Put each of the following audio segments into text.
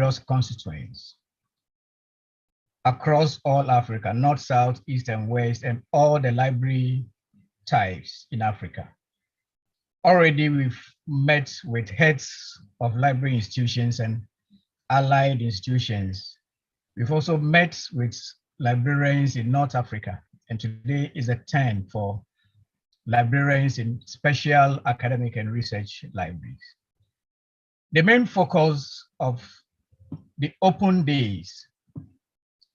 various constituents across all Africa, north, south, east, and west, and all the library types in Africa. Already we've met with heads of library institutions and allied institutions. We've also met with librarians in North Africa, and today is a turn for librarians in special academic and research libraries. The main focus of the open days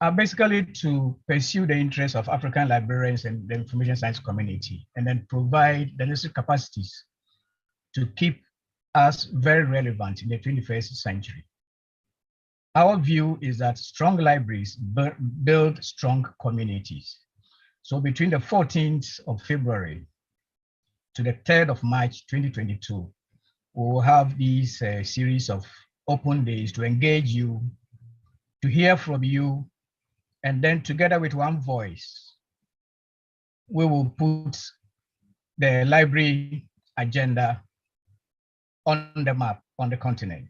are basically to pursue the interests of African librarians and the information science community, and then provide the necessary capacities to keep us very relevant in the 21st century. Our view is that strong libraries build strong communities. So between the 14th of February to the 3rd of March 2022, we will have these series of open days to engage you, to hear from you, and then together with one voice, we will put the library agenda on the map on the continent.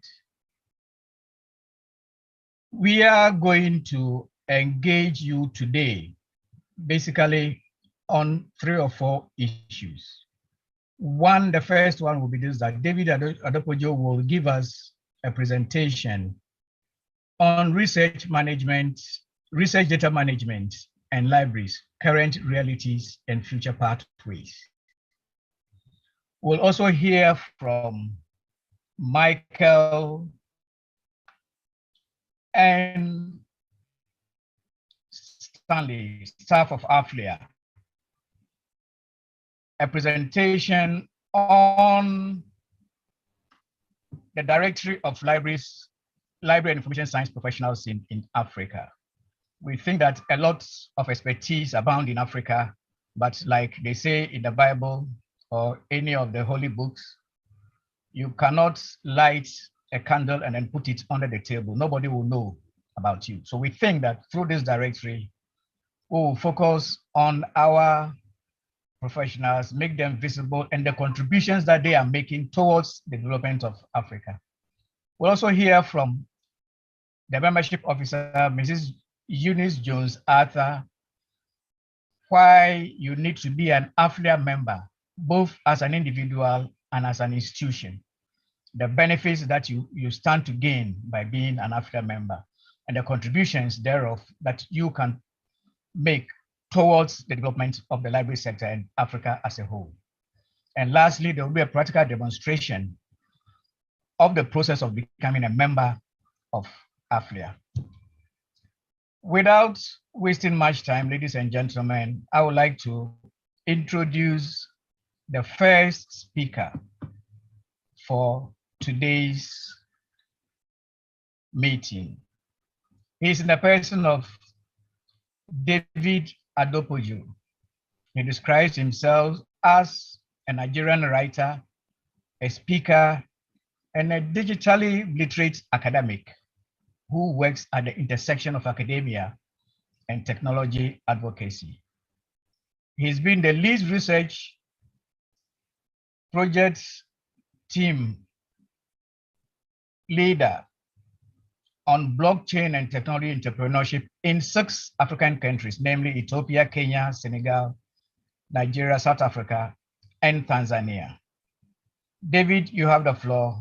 We are going to engage you today, basically on 3 or 4 issues. One, the first one will be this, that David Adepojo will give us a presentation on research management, research data management and libraries, current realities and future pathways. We'll also hear from Michael and Stanley, staff of AFLIA, a presentation on the directory of libraries, library and information science professionals in Africa. We think that a lot of expertise abound in Africa, but like they say in the Bible or any of the holy books, you cannot light a candle and then put it under the table. Nobody will know about you. So we think that through this directory, we will focus on our professionals, make them visible, and the contributions that they are making towards the development of Africa. We'll also hear from the membership officer, Mrs. Eunice Jones Arthur, why you need to be an AFLIA member, both as an individual and as an institution, the benefits that you stand to gain by being an AFLIA member, and the contributions thereof that you can make towards the development of the library sector in Africa as a whole. And lastly, there will be a practical demonstration of the process of becoming a member of AFLIA. Without wasting much time, ladies and gentlemen, I would like to introduce the first speaker for today's meeting. He is in the person of David Adepojo. He describes himself as a Nigerian writer, a speaker, and a digitally literate academic who works at the intersection of academia and technology advocacy. He's been the lead research project team leader on blockchain and technology entrepreneurship in 6 African countries, namely Ethiopia, Kenya, Senegal, Nigeria, South Africa, and Tanzania. David, you have the floor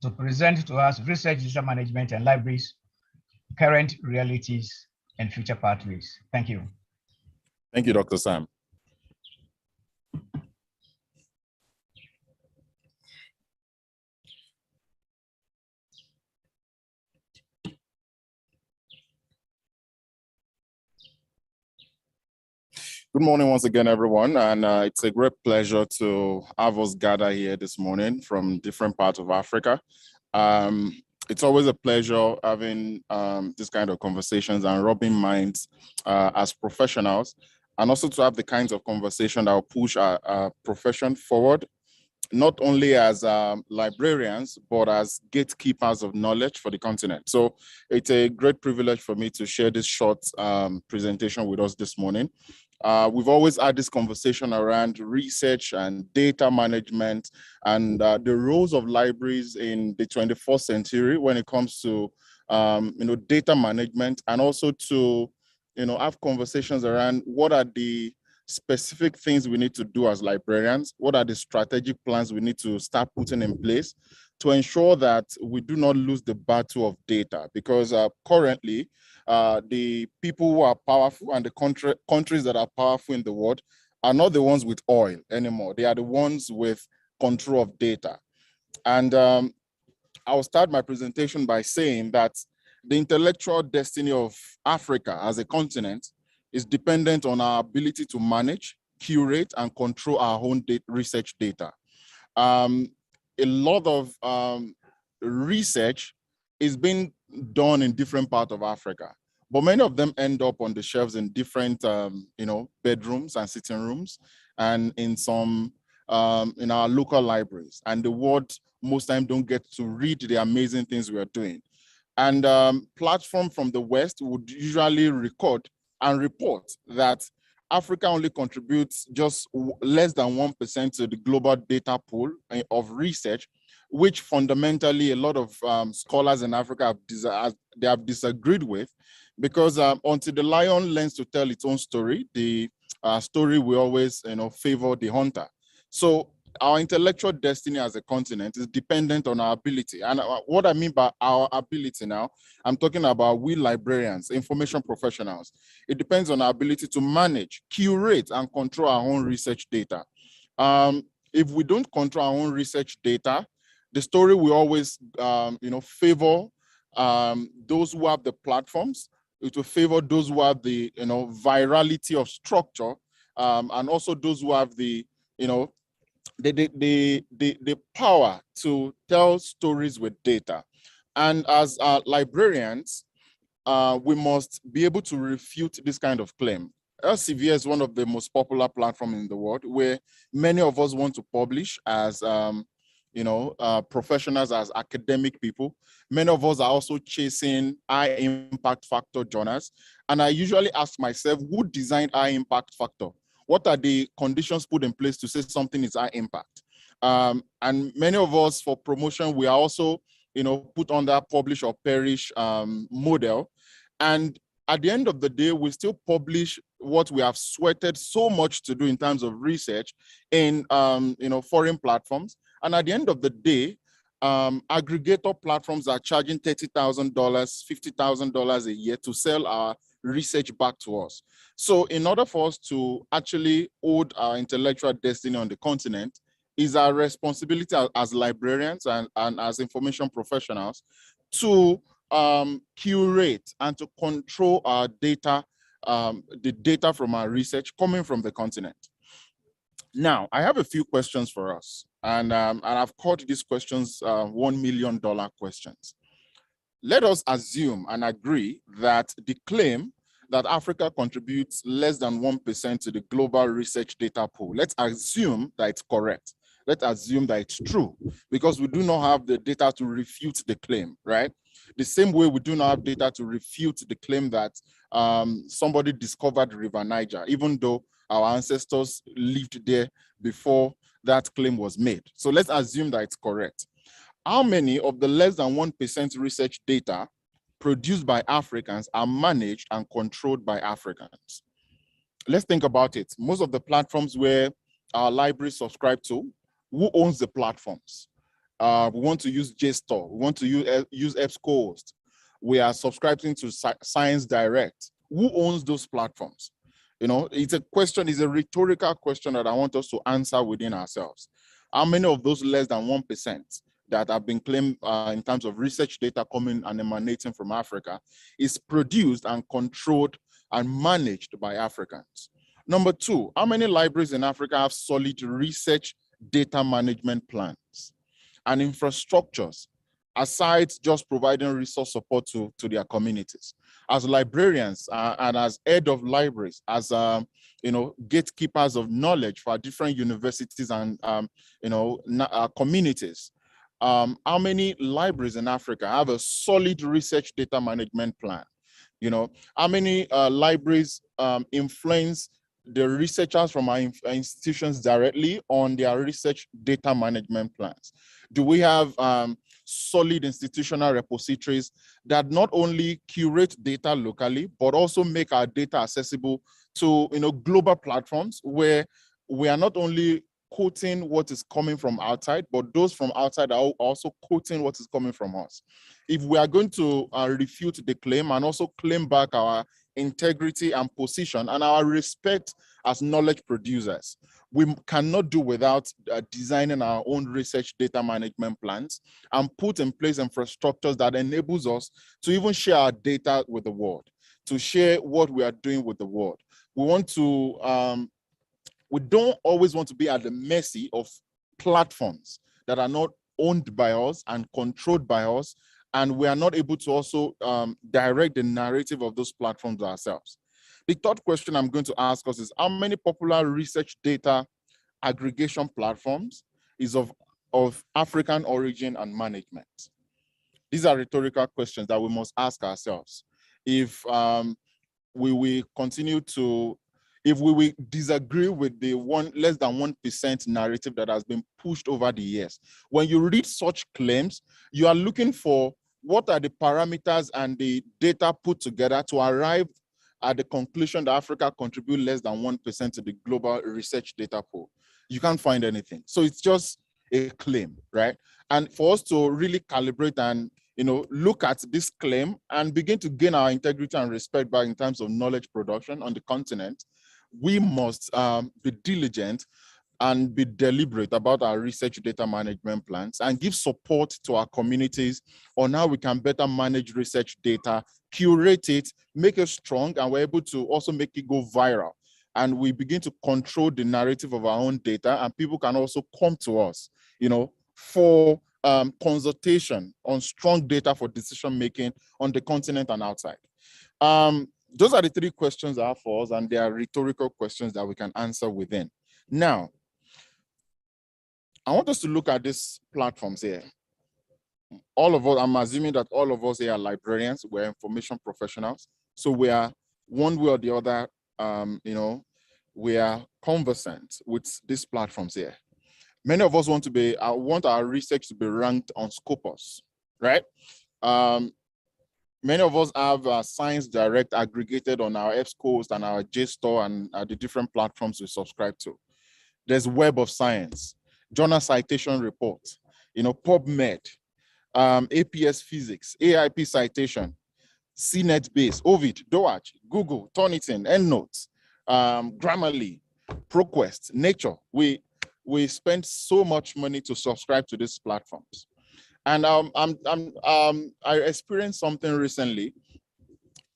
to present to us research, digital management, and libraries, current realities, and future pathways. Thank you. Thank you, Dr. Sam. Good morning once again, everyone, and it's a great pleasure to have us gather here this morning from different parts of Africa. It's always a pleasure having this kind of conversations and rubbing minds as professionals, and also to have the kinds of conversation that will push our profession forward, not only as librarians, but as gatekeepers of knowledge for the continent. So it's a great privilege for me to share this short presentation with us this morning. We've always had this conversation around research and data management and the roles of libraries in the 21st century when it comes to data management, and also to have conversations around what are the specific things we need to do as librarians, what are the strategic plans we need to start putting in place to ensure that we do not lose the battle of data, because currently the people who are powerful and the countries that are powerful in the world are not the ones with oil anymore. They are the ones with control of data. And I'll start my presentation by saying that the intellectual destiny of Africa as a continent is dependent on our ability to manage, curate, and control our own research data. A lot of research is being done in different parts of Africa, but many of them end up on the shelves in different, bedrooms and sitting rooms, and in some in our local libraries. And the world most time don't get to read the amazing things we are doing. And platform from the West would usually record and report that Africa only contributes just less than 1% to the global data pool of research, which fundamentally a lot of scholars in Africa have disagreed with, because until the lion learns to tell its own story, the story will always favor the hunter. So our intellectual destiny as a continent is dependent on our ability. And what I mean by our ability now, I'm talking about we librarians, information professionals. It depends on our ability to manage, curate, and control our own research data. If we don't control our own research data, the story will always, favor those who have the platforms. It will favor those who have the, virality of structure, and also those who have the, the power to tell stories with data. And as librarians, we must be able to refute this kind of claim. Elsevier is one of the most popular platforms in the world, where many of us want to publish as professionals, as academic people. Many of us are also chasing high impact factor journals. And I usually ask myself, who designed high impact factor? What are the conditions put in place to say something is high impact? And many of us, for promotion, we are also, put under publish or perish model. And at the end of the day, we still publish what we have sweated so much to do in terms of research in, foreign platforms. And at the end of the day, aggregator platforms are charging $30,000, $50,000 a year to sell our research back to us. So in order for us to actually hold our intellectual destiny on the continent, is our responsibility as librarians and as information professionals to curate and to control our data, the data from our research coming from the continent. Now, I have a few questions for us, and I've called these questions $1 million questions. Let us assume and agree that the claim that Africa contributes less than 1% to the global research data pool, let's assume that it's correct. Let's assume that it's true, because we do not have the data to refute the claim, right? The same way we do not have data to refute the claim that somebody discovered River Niger, even though our ancestors lived there before that claim was made. So let's assume that it's correct. How many of the less than 1% research data produced by Africans are managed and controlled by Africans? Let's think about it. Most of the platforms where our libraries subscribe to, who owns the platforms? We want to use JSTOR. We want to use EBSCOhost. We are subscribing to Science Direct. Who owns those platforms? It's a question, it's a rhetorical question that I want us to answer within ourselves. How many of those less than 1% that have been claimed in terms of research data coming and emanating from Africa is produced and controlled and managed by Africans? Number two, how many libraries in Africa have solid research data management plans and infrastructures, aside just providing resource support to their communities? As librarians and as head of libraries, as gatekeepers of knowledge for different universities and communities, how many libraries in Africa have a solid research data management plan? How many libraries influence the researchers from our institutions directly on their research data management plans? Do we have solid institutional repositories that not only curate data locally, but also make our data accessible to global platforms where we are not only quoting what is coming from outside, but those from outside are also quoting what is coming from us? If we are going to refute the claim and also claim back our integrity and position and our respect as knowledge producers, we cannot do without designing our own research data management plans and put in place infrastructures that enables us to even share our data with the world, to share what we are doing with the world. We want to, we don't always want to be at the mercy of platforms that are not owned by us and controlled by us, and we are not able to also direct the narrative of those platforms ourselves. The third question I'm going to ask us is, how many popular research data aggregation platforms is of African origin and management? These are rhetorical questions that we must ask ourselves. If we will continue to, if we will disagree with the less than 1% narrative that has been pushed over the years, when you read such claims, you are looking for what are the parameters and the data put together to arrive at the conclusion that Africa contributes less than 1% to the global research data pool. You can't find anything. So it's just a claim, right? And for us to really calibrate and look at this claim and begin to gain our integrity and respect back in terms of knowledge production on the continent, we must be diligent and be deliberate about our research data management plans and give support to our communities on how we can better manage research data, curate it, make it strong, and we're able to also make it go viral. And we begin to control the narrative of our own data, and people can also come to us, for consultation on strong data for decision-making on the continent and outside. Those are the three questions I have for us, and they are rhetorical questions that we can answer within. Now, I want us to look at these platforms here. All of us, I'm assuming that all of us here are librarians, we're information professionals. So we are, one way or the other, we are conversant with these platforms here. Many of us want our research to be ranked on Scopus, right? Many of us have Science Direct aggregated on our EBSCOhost and our JSTOR and the different platforms we subscribe to. There's Web of Science, Journal Citation Report, PubMed, APS Physics, AIP Citation, CNET Base, Ovid, DOAJ, Google, Turnitin, EndNote, Grammarly, ProQuest, Nature. We spend so much money to subscribe to these platforms. And I experienced something recently.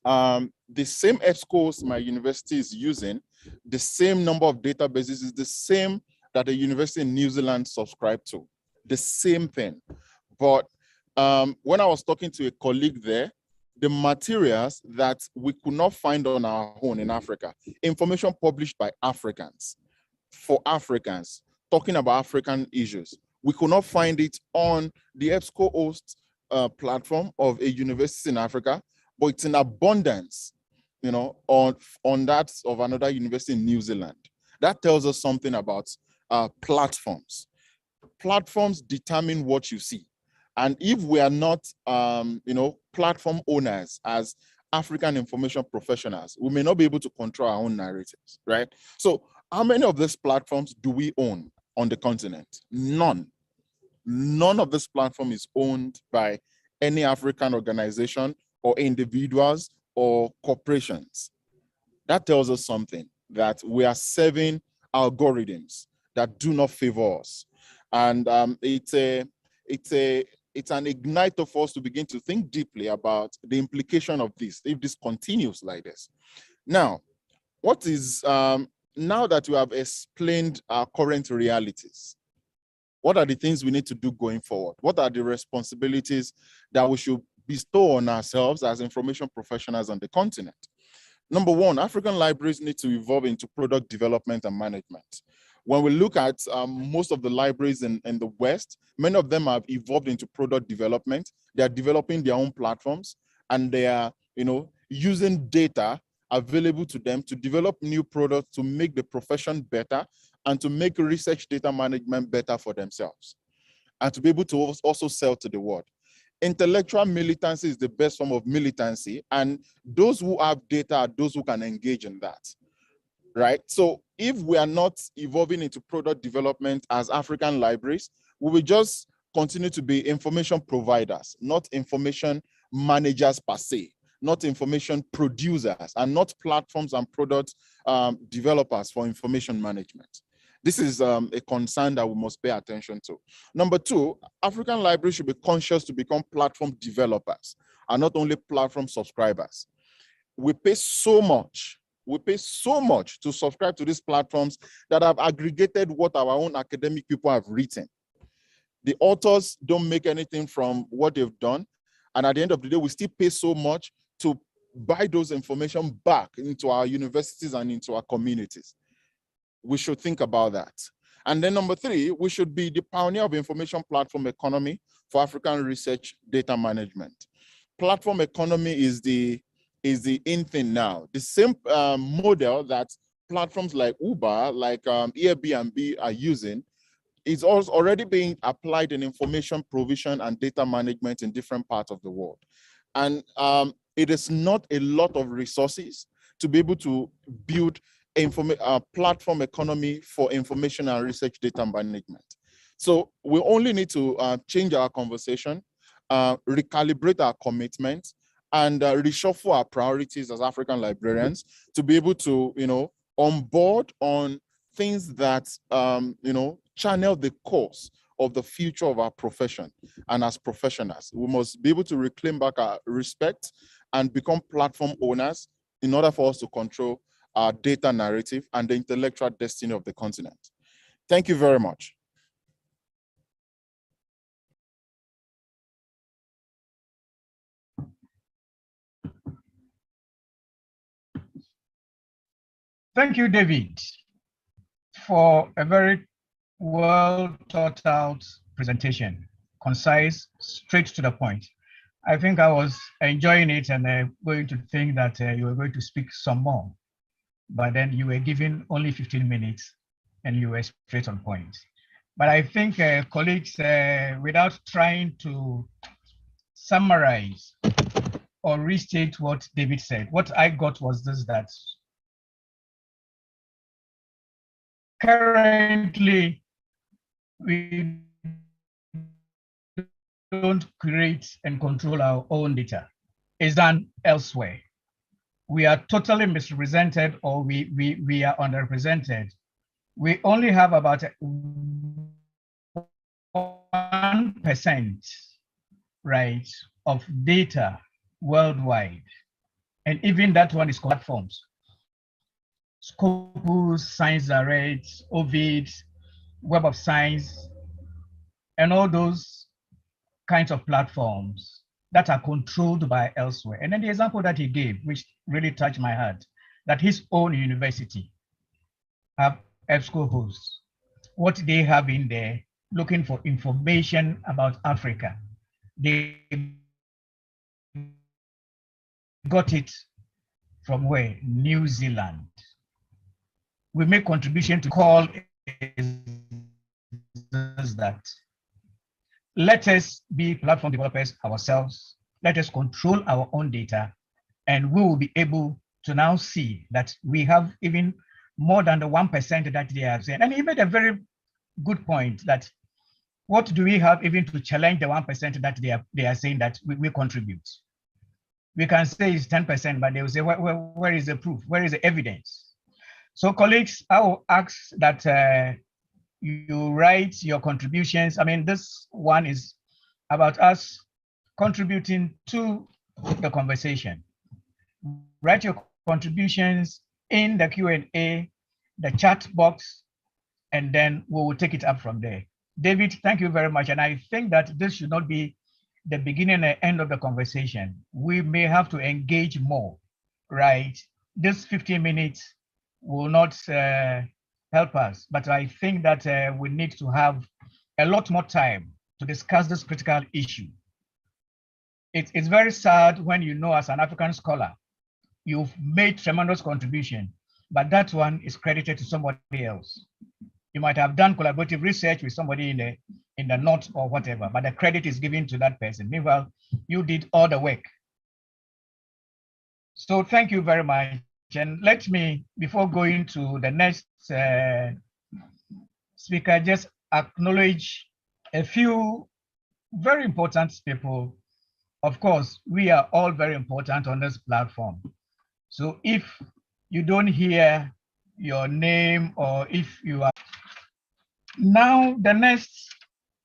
The same EBSCOhost my university is using, the same number of databases is the same that the university in New Zealand subscribed to, the same thing. But when I was talking to a colleague there, the materials that we could not find on our own in Africa, information published by Africans, for Africans, talking about African issues, we could not find it on the EBSCOhost platform of a university in Africa, but it's in abundance, on that of another university in New Zealand. That tells us something about platforms. Platforms determine what you see. And if we are not, platform owners as African information professionals, we may not be able to control our own narratives, right? So how many of these platforms do we own on the continent? None. None of this platform is owned by any African organization or individuals or corporations. That tells us something, that we are serving algorithms that do not favor us. And it's an igniter for us to begin to think deeply about the implication of this, if this continues like this. Now, what is, now that we have explained our current realities, what are the things we need to do going forward? What are the responsibilities that we should bestow on ourselves as information professionals on the continent? Number one, African libraries need to evolve into product development and management. When we look at most of the libraries in the West, many of them have evolved into product development. They are developing their own platforms, and they are, using data available to them to develop new products to make the profession better and to make research data management better for themselves and to be able to also sell to the world. Intellectual militancy is the best form of militancy, and those who have data are those who can engage in that, right? So if we are not evolving into product development as African libraries, we will just continue to be information providers, not information managers per se, not information producers, and not platforms and product developers for information management. This is a concern that we must pay attention to. Number two, African libraries should be conscious to become platform developers and not only platform subscribers. We pay so much to subscribe to these platforms that have aggregated what our own academic people have written. The authors don't make anything from what they've done. And at the end of the day, we still pay so much to buy those information back into our universities and into our communities. We should think about that. And then number three, we should be the pioneer of information platform economy for African research data management. Platform economy is the in thing now. The same model that platforms like Uber, like Airbnb are using is also already being applied in information provision and data management in different parts of the world. And it is not a lot of resources to be able to build platform economy for information and research data management. So we only need to change our conversation, recalibrate our commitment, and reshuffle our priorities as African librarians to be able to, onboard on things that, channel the course of the future of our profession. And as professionals, we must be able to reclaim back our respect and become platform owners in order for us to control our data narrative and the intellectual destiny of the continent. Thank you very much. Thank you, David, for a very well thought out presentation, concise, straight to the point. I think I was enjoying it and going to think that you were going to speak some more, but then you were given only 15 minutes and you were straight on point. But I think colleagues, without trying to summarize or restate what David said, what I got was this, that currently we don't create and control our own data. It's done elsewhere. We are totally misrepresented, or we are underrepresented. We only have about 1%, right, of data worldwide. And even that one is platforms. Scopus, Science Direct, Ovid, Web of Science, and all those kinds of platforms that are controlled by elsewhere. And then the example that he gave, which really touched my heart, that his own university have EBSCO hosts. What they have in there, looking for information about Africa, they got it from where? New Zealand. We make contribution to call that. Let us be platform developers ourselves. Let us control our own data, and we will be able to now see that we have even more than the 1% that they have said. And he made a very good point that what do we have even to challenge the 1% that they are saying that we contribute? We can say it's 10%, but they will say, where is the proof? Where is the evidence? So colleagues, I will ask that you write your contributions. I mean, this one is about us contributing to the conversation. Write your contributions in the Q&A, the chat box, and then we will take it up from there. David, thank you very much. And I think that this should not be the beginning and end of the conversation. We may have to engage more, right? This 15 minutes will not help us, but I think that we need to have a lot more time to discuss this critical issue. It's very sad when you know, as an African scholar, you've made tremendous contribution, but that one is credited to somebody else. You might have done collaborative research with somebody in the north or whatever, but the credit is given to that person. Meanwhile, you did all the work. So thank you very much. And let me, before going to the next speaker, just acknowledge a few very important people. Of course, we are all very important on this platform. So if you don't hear your name, or if you are now, the next